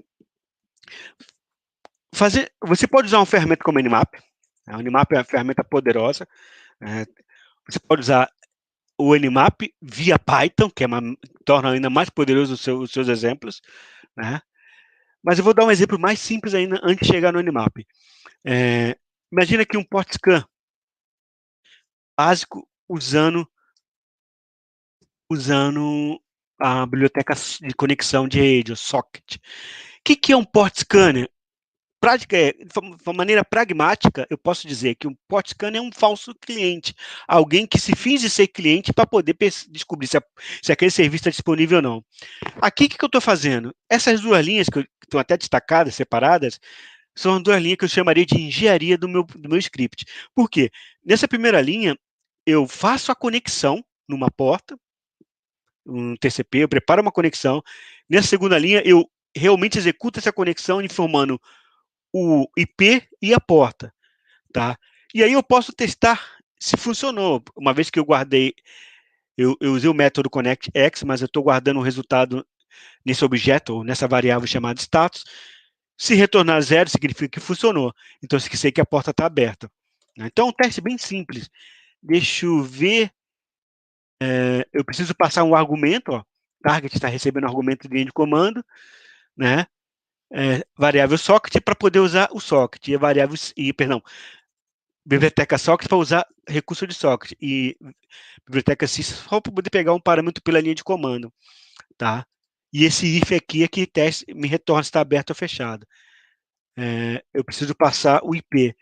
S1: Você pode usar uma ferramenta como a Nmap. A Nmap é uma ferramenta poderosa. Você pode usar o Nmap via Python, que torna ainda mais poderoso os seus exemplos, né? Mas eu vou dar um exemplo mais simples ainda antes de chegar no Nmap. Imagina aqui um port scan básico usando a biblioteca de conexão de rede, o socket. O que é um port scanner? De maneira pragmática, eu posso dizer que um port scanner é um falso cliente, alguém que se finge ser cliente para poder descobrir se aquele serviço está disponível ou não. Aqui, o que eu estou fazendo? Essas duas linhas que estão até destacadas, separadas, são as duas linhas que eu chamaria de engenharia do meu script. Por quê? Nessa primeira linha, eu faço a conexão numa porta, um TCP, eu preparo uma conexão. Nessa segunda linha, eu realmente executo essa conexão informando o IP e a porta, tá? E aí eu posso testar se funcionou. Uma vez que eu guardei, eu usei o método connectX, mas eu estou guardando o resultado nesse objeto, ou nessa variável chamada status. Se retornar zero, significa que funcionou. Então, eu sei que a porta está aberta. Então, é um teste bem simples. Deixa eu ver. Eu preciso passar um argumento. Ó. Target está recebendo um argumento de linha de comando, né? Variável socket para poder usar o socket. E variável, perdão, biblioteca socket para usar recurso de socket. E biblioteca sys só para poder pegar um parâmetro pela linha de comando. Tá? E esse if aqui é que teste, me retorna se está aberto ou fechado. Eu preciso passar o IP.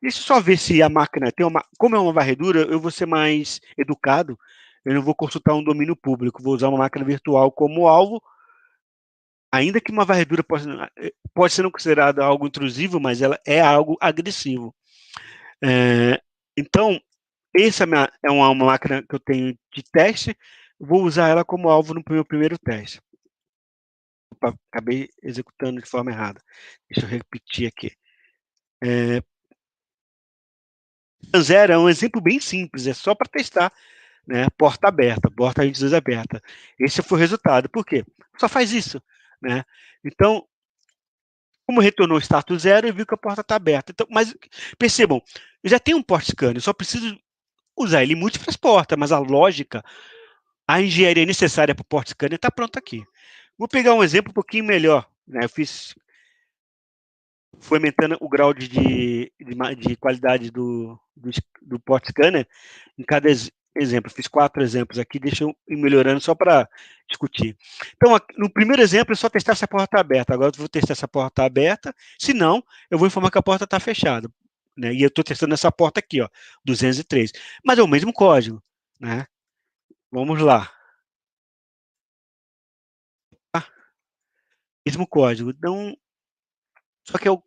S1: Deixa eu só ver se a máquina tem uma. Como é uma varredura, eu vou ser mais educado. Eu não vou consultar um domínio público, vou usar uma máquina virtual como alvo, ainda que uma varredura pode ser não considerada algo intrusivo, mas ela é algo agressivo. Então, essa é uma máquina que eu tenho de teste, vou usar ela como alvo no meu primeiro teste. Opa, acabei executando de forma errada. Deixa eu repetir aqui. Zero é um exemplo bem simples, é só para testar, né? Porta aberta, porta 22 aberta. Esse foi o resultado. Por quê? Só faz isso, né? Então, como retornou o status zero, eu vi que a porta está aberta. Então, mas percebam, eu já tenho um port scanner, eu só preciso usar ele em múltiplas portas, mas a lógica, a engenharia necessária para o port scanner está pronta aqui. Vou pegar um exemplo um pouquinho melhor, né? Eu fui aumentando o grau de qualidade do port scanner em cada exemplo. Fiz 4 exemplos aqui, deixa eu ir melhorando só para discutir. Então, no primeiro exemplo, é só testar se a porta está aberta. Agora eu vou testar se a porta está aberta. Se não, eu vou informar que a porta está fechada. Né? E eu estou testando essa porta aqui, ó, 203. Mas é o mesmo código. Né? Vamos lá. Mesmo código. Então, só que eu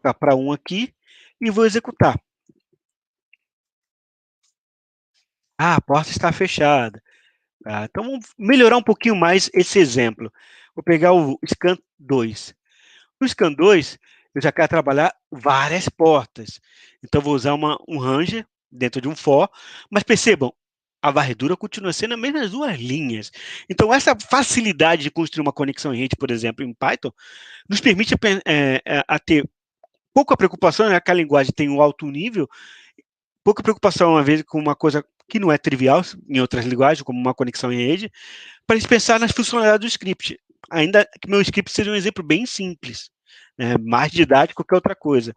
S1: vou para um aqui e vou executar. Ah, a porta está fechada. Tá? Então, vamos melhorar um pouquinho mais esse exemplo. Vou pegar o scan 2. No scan 2, eu já quero trabalhar várias portas. Então, vou usar um ranger dentro de um for, mas percebam, a varredura continua sendo as mesmas duas linhas. Então, essa facilidade de construir uma conexão em rede, por exemplo, em Python, nos permite a ter pouca preocupação, né? Que a linguagem tem um alto nível, pouca preocupação, uma vez, com uma coisa que não é trivial em outras linguagens, como uma conexão em rede, para a gente pensar nas funcionalidades do script. Ainda que meu script seja um exemplo bem simples, né, mais didático que outra coisa.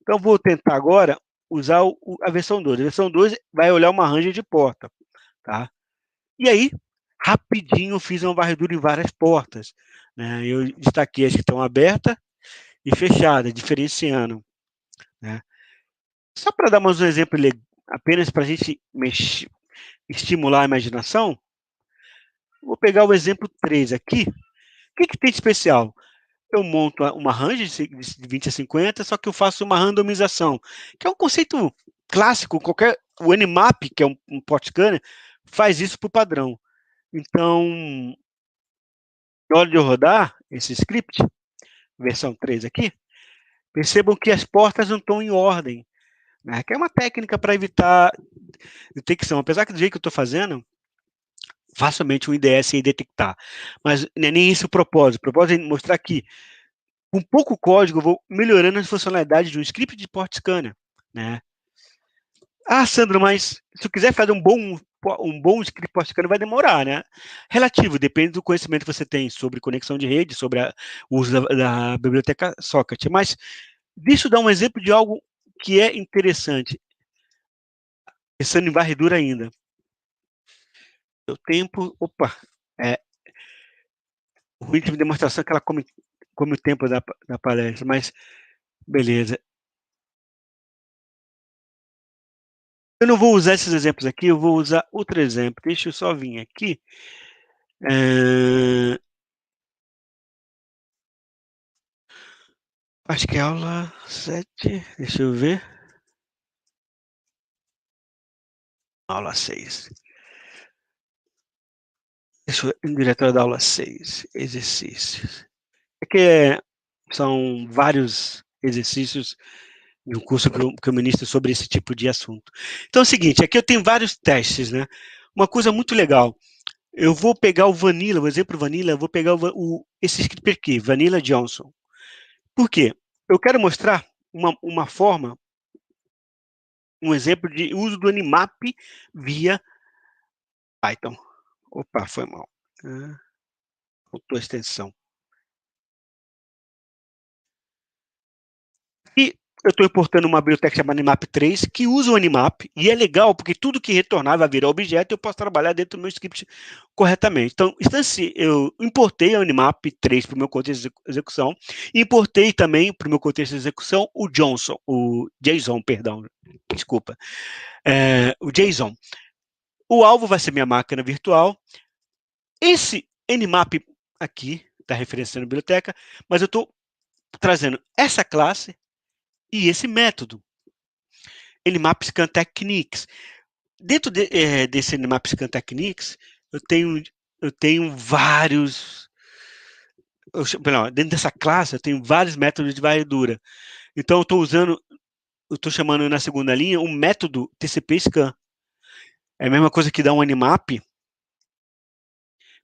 S1: Então, vou tentar agora usar a versão 2. A versão 2 vai olhar uma range de porta. Tá? E aí, rapidinho, fiz uma varredura em várias portas. Né? Eu destaquei as que estão abertas e fechadas, diferenciando. Né? Só para dar mais um exemplo apenas para a gente estimular a imaginação, vou pegar o exemplo 3 aqui. O que tem de especial? Eu monto uma range de 20 a 50, só que eu faço uma randomização, que é um conceito clássico, o Nmap, que é um port scanner, faz isso por padrão. Então, na hora de eu rodar esse script, versão 3 aqui, percebam que as portas não estão em ordem, né? Que é uma técnica para evitar detecção. Apesar que do jeito que eu estou fazendo, facilmente o IDS ia detectar. Mas não é nem esse o propósito. O propósito é mostrar que, com pouco código, eu vou melhorando as funcionalidades de um script de port scanner. Né? Ah, Sandro, mas se eu quiser fazer um bom script port scanner, vai demorar, né? Relativo, depende do conhecimento que você tem sobre conexão de rede, sobre o uso da biblioteca socket. Mas deixa eu dar um exemplo de algo que é interessante, pensando em varredura ainda. O tempo, é, o ritmo de demonstração que ela come o tempo da palestra, mas beleza. Eu não vou usar esses exemplos aqui, eu vou usar outro exemplo. Deixa eu só vir aqui. Acho que é aula 7. Deixa eu ver. Aula 6. Deixa eu ver. Diretório da aula 6. Exercícios. É que são vários exercícios de um curso que eu ministro sobre esse tipo de assunto. Então é o seguinte, aqui eu tenho vários testes, né? Uma coisa muito legal. Eu vou pegar o Vanilla, o exemplo Vanilla, eu vou pegar esse escrito aqui, Vanilla Johnson. Por quê? Eu quero mostrar uma forma, um exemplo de uso do Animap via Python. Opa, foi mal. Faltou a extensão. E eu estou importando uma biblioteca chamada Animap 3, que usa o Animap, e é legal, porque tudo que retornar vai virar objeto e eu posso trabalhar dentro do meu script corretamente. Então, eu importei o Animap 3 para o meu contexto de execução, e importei também para o meu contexto de execução o JSON, perdão, desculpa, o JSON. O alvo vai ser minha máquina virtual. Esse Nmap aqui está referenciando a biblioteca, mas eu estou trazendo essa classe e esse método, Nmap Scan Techniques. Dentro desse Nmap Scan Techniques, eu tenho vários. Dentro dessa classe, eu tenho vários métodos de varredura. Então, eu estou chamando na segunda linha um método TCP Scan. É a mesma coisa que dá um Nmap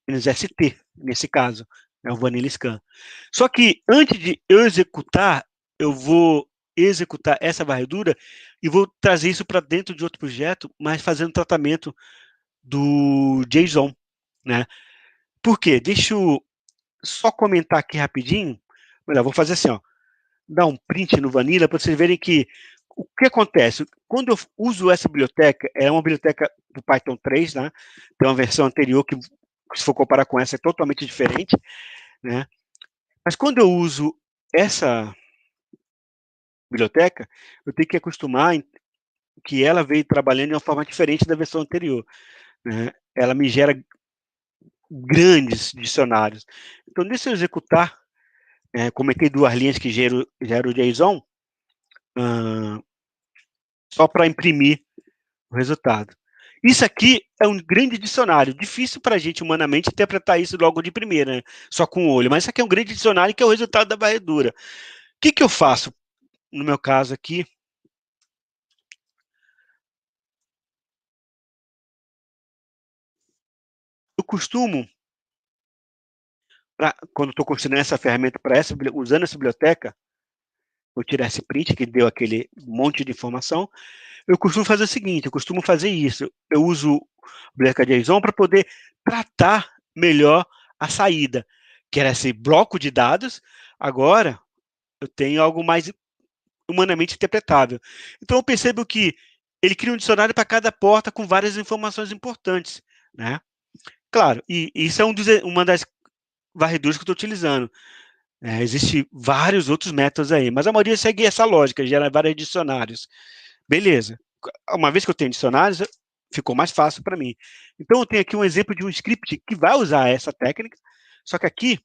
S1: menos ST, nesse caso, é o Vanilla Scan. Só que antes de eu executar, eu vou executar essa varredura e vou trazer isso para dentro de outro projeto, mas fazendo tratamento do JSON, né? Por quê? Deixa eu só comentar aqui rapidinho. Olha, vou fazer assim, ó, dar um print no Vanilla para vocês verem que o que acontece? Quando eu uso essa biblioteca, é uma biblioteca do Python 3, né? Tem uma versão anterior que, se for comparar com essa, é totalmente diferente, né? Mas quando eu uso essa biblioteca, eu tenho que acostumar que ela veio trabalhando de uma forma diferente da versão anterior, né? Ela me gera grandes dicionários. Então, deixa eu executar, comentei duas linhas que gera o JSON, só para imprimir o resultado. Isso aqui é um grande dicionário, difícil para a gente humanamente interpretar isso logo de primeira, né? Só com o olho, mas isso aqui é um grande dicionário que é o resultado da varredura. O que eu faço, no meu caso aqui? Eu costumo, quando estou construindo essa ferramenta para usando essa biblioteca, vou tirar esse print que deu aquele monte de informação. Eu costumo fazer o seguinte, eu costumo fazer isso. Eu uso o biblioteca JSON para poder tratar melhor a saída, que era esse bloco de dados. Agora, eu tenho algo mais humanamente interpretável. Então, eu percebo que ele cria um dicionário para cada porta com várias informações importantes, né? Claro, e isso é uma das varreduras que eu estou utilizando. Existem vários outros métodos aí, mas a maioria segue essa lógica, gera vários dicionários. Beleza. Uma vez que eu tenho dicionários, ficou mais fácil para mim. Então, eu tenho aqui um exemplo de um script que vai usar essa técnica, só que aqui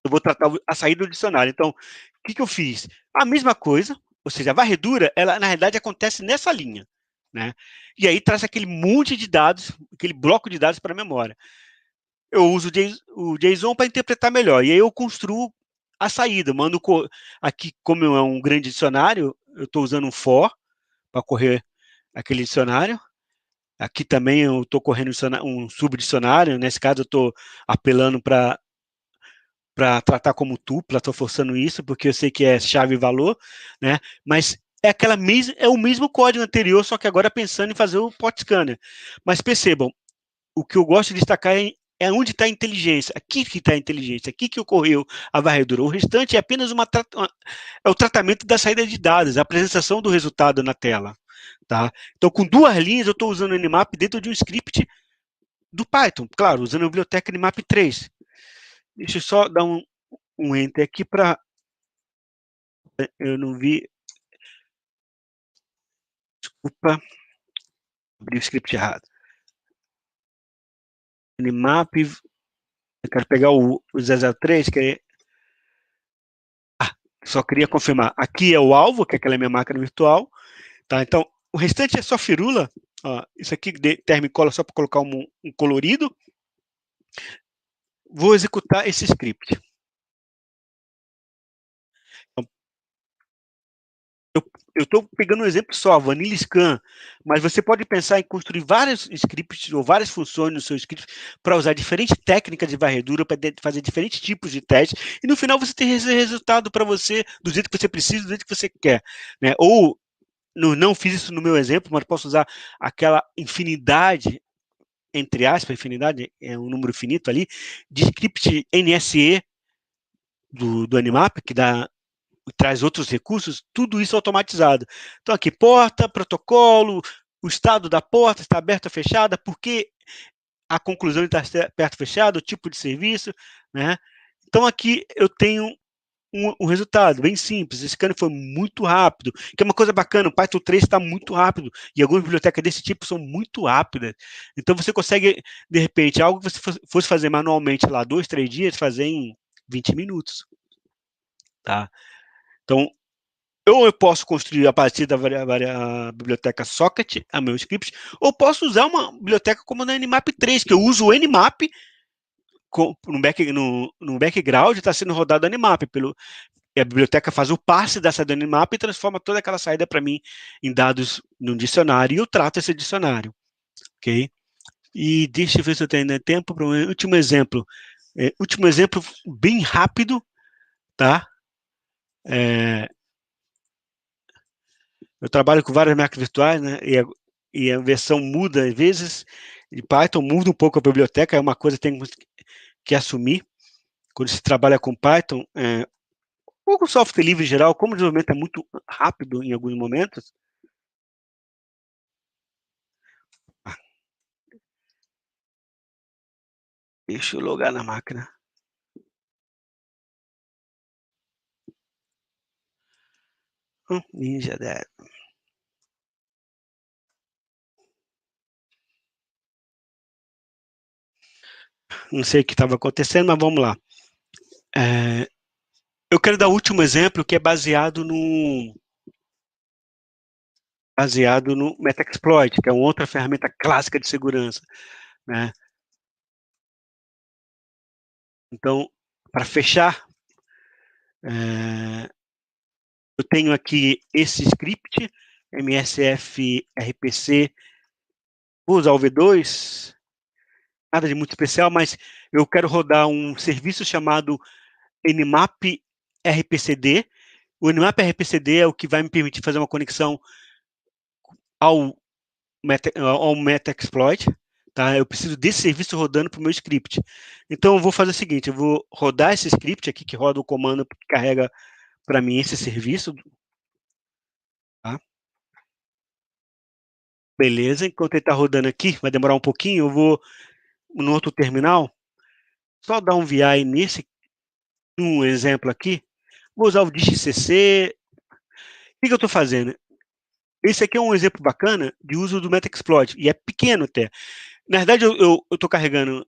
S1: eu vou tratar a saída do dicionário. Então, o que eu fiz? A mesma coisa, ou seja, a varredura, ela na realidade acontece nessa linha, né? E aí traz aquele monte de dados, aquele bloco de dados para a memória. Eu uso o JSON para interpretar melhor, e aí eu construo a saída. Mando aqui, como é um grande dicionário, eu estou usando um for para correr aquele dicionário. Aqui também eu estou correndo um subdicionário, nesse caso eu estou apelando para tratar como tupla, estou forçando isso, porque eu sei que é chave e valor, né? Mas é o mesmo código anterior, só que agora pensando em fazer o pot scanner. Mas percebam, o que eu gosto de destacar é onde está a inteligência, aqui que está a inteligência, aqui que ocorreu a varredura. O restante é apenas é o tratamento da saída de dados, a apresentação do resultado na tela. Tá? Então, com duas linhas, eu estou usando o Nmap dentro de um script do Python, claro, usando a biblioteca Nmap 3. Deixa eu só dar um enter aqui para. Eu não vi. Desculpa, abri o script errado. Nmap. Eu quero pegar o 003, que é. Só queria confirmar. Aqui é o alvo, que é aquela minha máquina virtual, tá? Então, o restante é só firula. Ó, isso aqui de Termicola só para colocar um colorido. Vou executar esse script. Então, eu estou pegando um exemplo só, Vanilla Scan, mas você pode pensar em construir vários scripts ou várias funções no seu script para usar diferentes técnicas de varredura, para fazer diferentes tipos de testes, e no final você ter esse resultado para você, do jeito que você precisa, do jeito que você quer. Né? Ou, não fiz isso no meu exemplo, mas posso usar aquela infinidade, entre aspas, infinidade, é um número finito ali, de script NSE do Animap, que traz outros recursos, tudo isso automatizado. Então, aqui, porta, protocolo, o estado da porta, está aberta ou fechada, por que a conclusão está aberta ou fechada, o tipo de serviço, né? Então, aqui eu tenho um resultado bem simples. Esse scan foi muito rápido, que é uma coisa bacana. O Python 3 está muito rápido, e algumas bibliotecas desse tipo são muito rápidas. Então, você consegue, de repente, algo que você fosse fazer manualmente lá 2, 3 dias, fazer em 20 minutos. Tá? Então, ou eu posso construir a partir da biblioteca Socket, a meu script, ou posso usar uma biblioteca como a Nmap 3, que eu uso o Nmap no background, está sendo rodado o Nmap. A biblioteca faz o passe dessa Nmap e transforma toda aquela saída para mim em dados num dicionário, e eu trato esse dicionário. Ok? E deixa eu ver se eu tenho tempo para um último exemplo. Último exemplo bem rápido, tá? Eu trabalho com várias máquinas virtuais, né? E a versão muda às vezes, de Python muda um pouco a biblioteca, é uma coisa que tem que assumir. Quando se trabalha com Python, ou com software livre em geral, como o desenvolvimento é muito rápido em alguns momentos. Deixa eu logar na máquina. Ninja 10. Não sei o que estava acontecendo, mas vamos lá. Eu quero dar o último exemplo, que é baseado no Metaxploit, que é uma outra ferramenta clássica de segurança. Né? Então, para fechar, eu tenho aqui esse script, MSF RPC, vou usar o V2, nada de muito especial, mas eu quero rodar um serviço chamado Nmap RPCD. O Nmap RPCD é o que vai me permitir fazer uma conexão ao Metaxploit. Tá? Eu preciso desse serviço rodando para o meu script. Então, eu vou fazer o seguinte, eu vou rodar esse script aqui, que roda o comando que carrega para mim esse serviço. Tá? Beleza, enquanto ele está rodando aqui, vai demorar um pouquinho, eu vou no outro terminal, só dar um VI um exemplo aqui, vou usar o DistCC. O que eu estou fazendo? Esse aqui é um exemplo bacana de uso do Metaxploit, e é pequeno até. Na verdade, eu estou carregando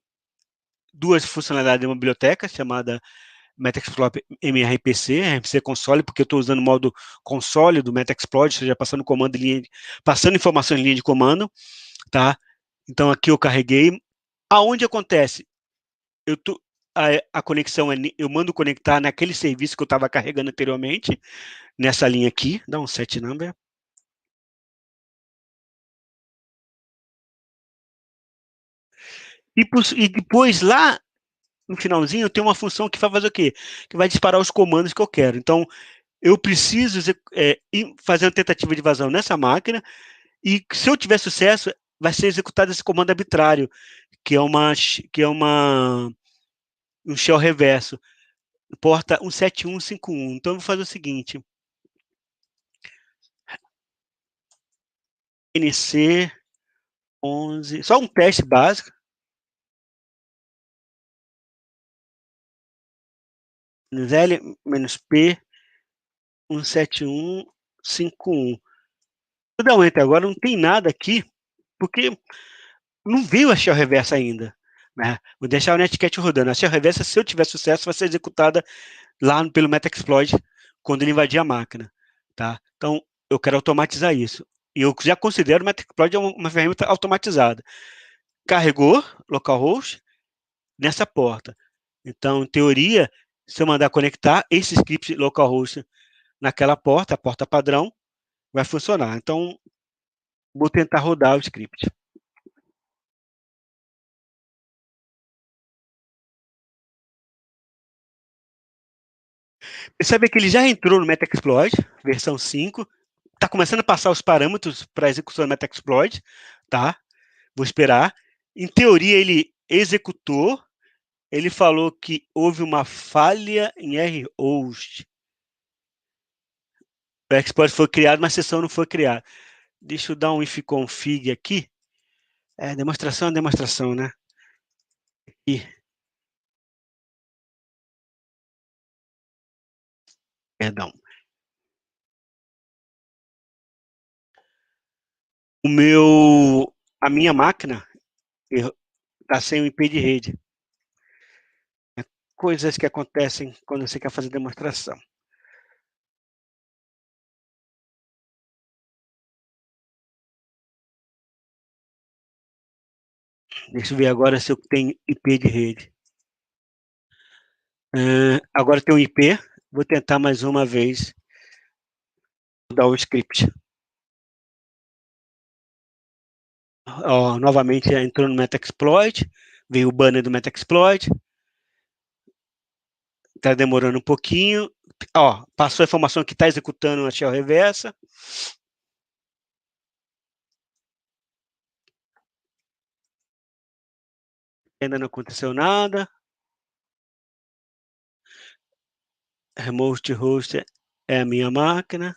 S1: duas funcionalidades de uma biblioteca chamada Metaxploit MRPC, RPC Console, porque eu estou usando o modo console do Metaxploit, ou seja, passando comando passando informação em linha de comando, tá? Então aqui eu carreguei. Aonde acontece? A conexão eu mando conectar naquele serviço que eu estava carregando anteriormente, nessa linha aqui, dá um set number. E depois lá no finalzinho tem uma função que vai fazer o quê? Que vai disparar os comandos que eu quero. Então eu preciso fazer uma tentativa de invasão nessa máquina, e se eu tiver sucesso, vai ser executado esse comando arbitrário, que é um shell reverso, porta 17151. Então eu vou fazer o seguinte: NC 11, só um teste básico, L-P 17151. Vou dar um enter agora, não tem nada aqui, porque não veio a shell reversa ainda. Né? Vou deixar o netcat rodando. A shell reversa, se eu tiver sucesso, vai ser executada lá pelo Metaxploit quando ele invadir a máquina, tá? Então, eu quero automatizar isso. E eu já considero o Metaexploit uma ferramenta automatizada. Carregou localhost nessa porta. Então, em teoria, se eu mandar conectar esse script localhost naquela porta, a porta padrão, vai funcionar. Então, vou tentar rodar o script. Percebe que ele já entrou no Metaexploit, versão 5, está começando a passar os parâmetros para a execução do Metaexploit, tá? Vou esperar. Em teoria, ele executou, ele falou que houve uma falha em rhost. O exploit foi criado, mas a sessão não foi criada. Deixa eu dar um if config aqui. Demonstração é demonstração, né? E, perdão. A minha máquina está sem o IP de rede. Coisas que acontecem quando você quer fazer demonstração. Deixa eu ver agora se eu tenho IP de rede. Agora tem um IP. Vou tentar mais uma vez dar o script. Novamente entrou no Metaexploit. Veio o banner do Metaexploit. Está demorando um pouquinho. Passou a informação que está executando a shell reversa. Ainda não aconteceu nada. Remote host é a minha máquina.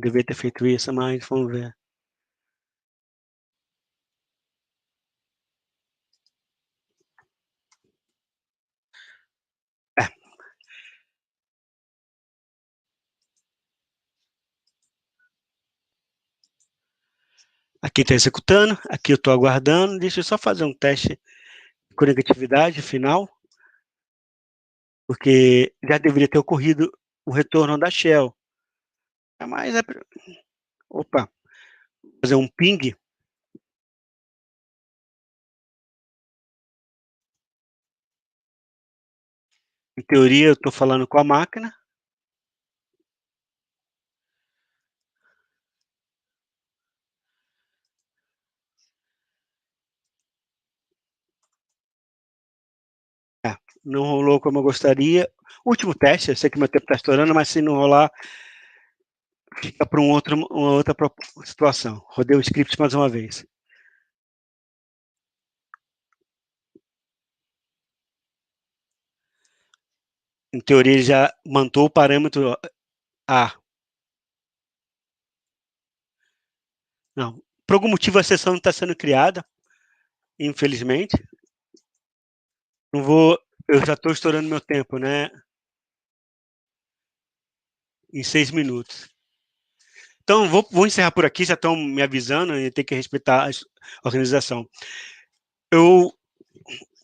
S1: Devia ter feito isso, mas vamos ver. Aqui está executando, aqui eu estou aguardando. Deixa eu só fazer um teste de conectividade final, porque já deveria ter ocorrido o retorno da shell. Mas opa, fazer um ping. Em teoria, eu estou falando com a máquina. Não rolou como eu gostaria. Último teste, eu sei que meu tempo está estourando, mas se não rolar, fica para uma outra situação. Rodei o script mais uma vez. Em teoria, ele já mandou o parâmetro A. Não. Por algum motivo, a sessão não está sendo criada, infelizmente. Não vou. Eu já estou estourando meu tempo, né? Em 6 minutos. Então, vou encerrar por aqui, já estão me avisando, e tem que respeitar a organização.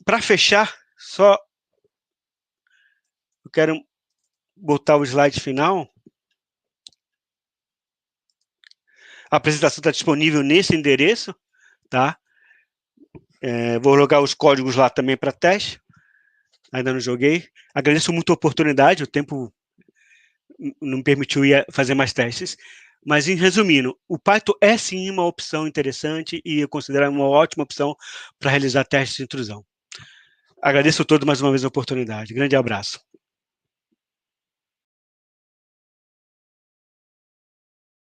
S1: Para fechar, só eu quero botar o slide final. A apresentação está disponível nesse endereço, tá? Vou jogar os códigos lá também para teste. Ainda não joguei. Agradeço muito a oportunidade, o tempo não me permitiu fazer mais testes. Mas, resumindo, o Python é sim uma opção interessante e eu considero uma ótima opção para realizar testes de intrusão. Agradeço a todos mais uma vez a oportunidade. Grande abraço.